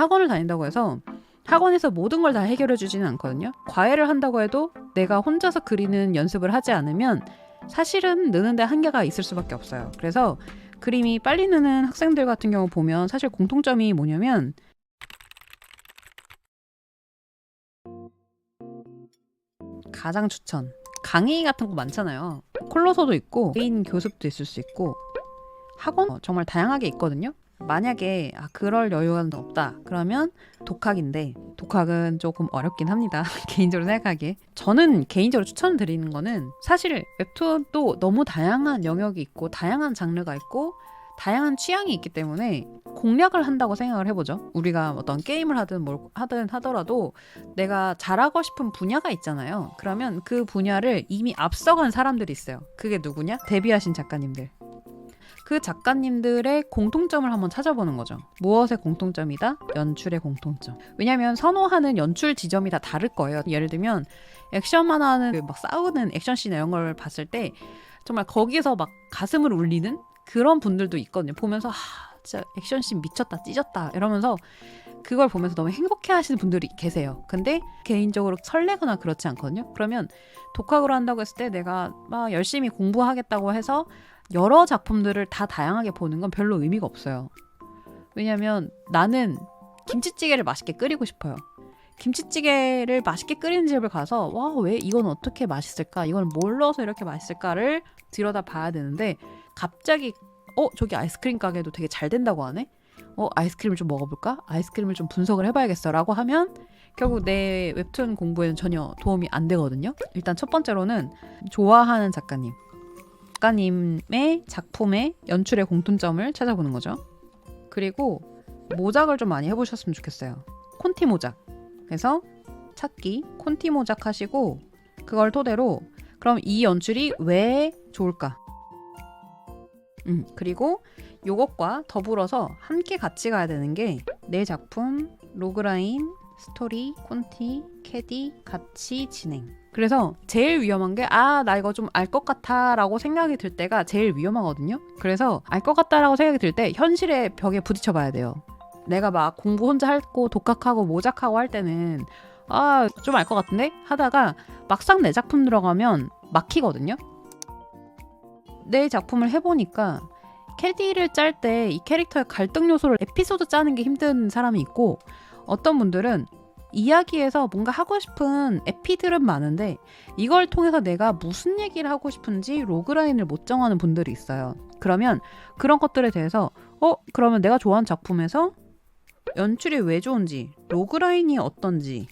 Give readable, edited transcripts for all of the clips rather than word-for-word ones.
학원을 다닌다고 해서 학원에서 모든 걸 다 해결해 주지는 않거든요. 과외를 한다고 해도 내가 혼자서 그리는 연습을 하지 않으면 사실은 느는데 한계가 있을 수밖에 없어요. 그래서 그림이 빨리 느는 학생들 같은 경우 보면 사실 공통점이 뭐냐면 가장 추천 강의 같은 거 많잖아요. 콜로소도 있고 개인 교습도 있을 수 있고 학원 정말 다양하게 있거든요. 만약에 그럴 여유가 없다 그러면 독학인데 독학은 조금 어렵긴 합니다. 개인적으로 생각하기에 저는 개인적으로 추천드리는 거는 사실 웹툰도 너무 다양한 영역이 있고 다양한 장르가 있고 다양한 취향이 있기 때문에 공략을 한다고 생각을 해보죠. 우리가 어떤 게임을 하든 뭘 하든 하더라도 내가 잘하고 싶은 분야가 있잖아요. 그러면 그 분야를 이미 앞서간 사람들이 있어요. 그게 누구냐? 데뷔하신 작가님들. 그 작가님들의 공통점을 한번 찾아보는 거죠. 무엇의 공통점이다? 연출의 공통점. 왜냐하면 선호하는 연출 지점이 다 다를 거예요. 예를 들면 액션 만화는 막 싸우는 액션씬 이런 걸 봤을 때 정말 거기에서 막 가슴을 울리는 그런 분들도 있거든요. 보면서 진짜 액션씬 미쳤다 찢었다 이러면서 그걸 보면서 너무 행복해 하시는 분들이 계세요. 근데 개인적으로 설레거나 그렇지 않거든요. 그러면 독학으로 한다고 했을 때 내가 막 열심히 공부하겠다고 해서 여러 작품들을 다 다양하게 보는 건 별로 의미가 없어요. 왜냐면 나는 김치찌개를 맛있게 끓이고 싶어요. 김치찌개를 맛있게 끓이는 집을 가서 왜 이건 어떻게 맛있을까? 이건 뭘 넣어서 이렇게 맛있을까를 들여다 봐야 되는데 갑자기 저기 아이스크림 가게도 되게 잘 된다고 하네? 아이스크림을 좀 먹어볼까? 아이스크림을 좀 분석을 해봐야겠어 라고 하면 결국 내 웹툰 공부에는 전혀 도움이 안 되거든요. 일단 첫 번째로는 좋아하는 작가님의 작품의 연출의 공통점을 찾아보는 거죠. 그리고 모작을 좀 많이 해보셨으면 좋겠어요. 콘티 모작. 그래서 찾기, 콘티 모작 하시고 그걸 토대로 그럼 이 연출이 왜 좋을까? 그리고 요것과 더불어서 함께 같이 가야 되는 게 내 작품, 로그라인, 스토리, 콘티, 캐디, 같이 진행. 그래서 제일 위험한 게 나 이거 좀 알 것 같아 라고 생각이 들 때가 제일 위험하거든요. 그래서 알 것 같다 라고 생각이 들 때 현실의 벽에 부딪혀 봐야 돼요. 내가 막 공부 혼자 하고 독학하고 모작하고 할 때는 좀 알 것 같은데? 하다가 막상 내 작품 들어가면 막히거든요. 내 작품을 해보니까 캐디를 짤 때 이 캐릭터의 갈등 요소를 에피소드 짜는 게 힘든 사람이 있고 어떤 분들은 이야기에서 뭔가 하고 싶은 에피들은 많은데 이걸 통해서 내가 무슨 얘기를 하고 싶은지 로그라인을 못 정하는 분들이 있어요. 그러면 그런 것들에 대해서 그러면 내가 좋아하는 작품에서 연출이 왜 좋은지 로그라인이 어떤지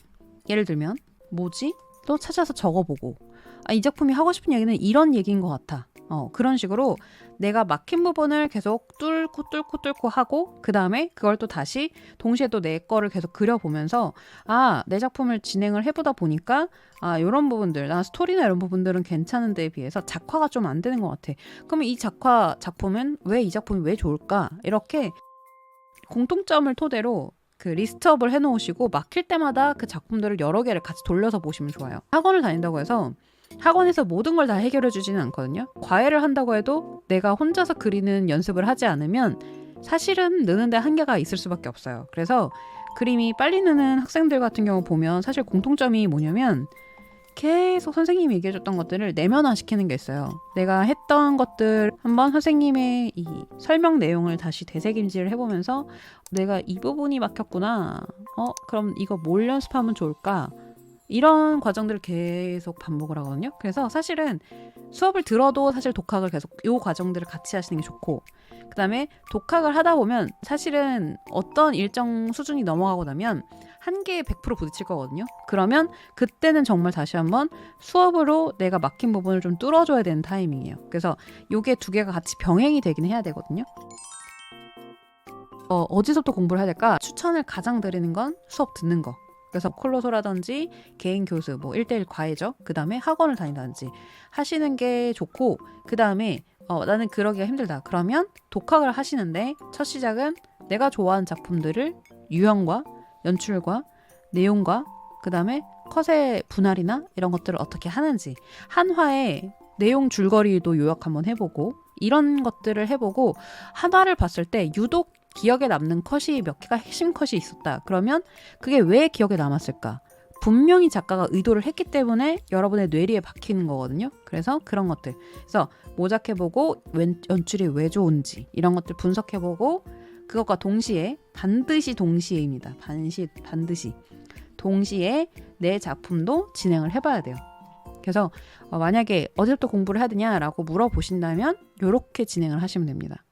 예를 들면 뭐지? 또 찾아서 적어보고 이 작품이 하고 싶은 얘기는 이런 얘기인 것 같아. 그런 식으로 내가 막힌 부분을 계속 뚫고 하고 그 다음에 그걸 또 다시 동시에 또 내 거를 계속 그려보면서 내 작품을 진행을 해보다 보니까 이런 부분들 나 스토리나 이런 부분들은 괜찮은 데에 비해서 작화가 좀 안 되는 것 같아. 그러면 이 작품은 왜 이 작품이 왜 좋을까? 이렇게 공통점을 토대로 그 리스트업을 해놓으시고 막힐 때마다 그 작품들을 여러 개를 같이 돌려서 보시면 좋아요. 학원을 다닌다고 해서 학원에서 모든 걸 다 해결해 주지는 않거든요. 과외를 한다고 해도 내가 혼자서 그리는 연습을 하지 않으면 사실은 느는데 한계가 있을 수밖에 없어요. 그래서 그림이 빨리 느는 학생들 같은 경우 보면 사실 공통점이 뭐냐면 계속 선생님이 얘기해줬던 것들을 내면화시키는 게 있어요. 내가 했던 것들 한번 선생님의 이 설명 내용을 다시 되새김질을 해보면서 내가 이 부분이 막혔구나. 그럼 이거 뭘 연습하면 좋을까? 이런 과정들을 계속 반복을 하거든요. 그래서 사실은 수업을 들어도 사실 독학을 계속 이 과정들을 같이 하시는 게 좋고 그 다음에 독학을 하다 보면 사실은 어떤 일정 수준이 넘어가고 나면 한계에 100% 부딪힐 거거든요. 그러면 그때는 정말 다시 한번 수업으로 내가 막힌 부분을 좀 뚫어줘야 되는 타이밍이에요. 그래서 요게 두 개가 같이 병행이 되긴 해야 되거든요. 어디서부터 공부를 해야 될까? 추천을 가장 드리는 건 수업 듣는 거. 그래서 콜로소라든지 개인 교습, 1대1 과외죠. 그 다음에 학원을 다닌다든지 하시는 게 좋고 그 다음에 나는 그러기가 힘들다. 그러면 독학을 하시는데 첫 시작은 내가 좋아하는 작품들을 유형과 연출과 내용과 그 다음에 컷의 분할이나 이런 것들을 어떻게 하는지 한 화의 내용 줄거리도 요약 한번 해보고 이런 것들을 해보고 하나를 봤을 때 유독 기억에 남는 컷이 몇 개가 핵심 컷이 있었다. 그러면 그게 왜 기억에 남았을까? 분명히 작가가 의도를 했기 때문에 여러분의 뇌리에 박히는 거거든요. 그래서 그런 것들. 그래서 모작해보고 연출이 왜 좋은지 이런 것들 분석해보고 그것과 동시에 반드시 동시에입니다. 반드시 동시에 내 작품도 진행을 해봐야 돼요. 그래서 만약에 어디서부터 공부를 해야 되냐라고 물어보신다면 이렇게 진행을 하시면 됩니다.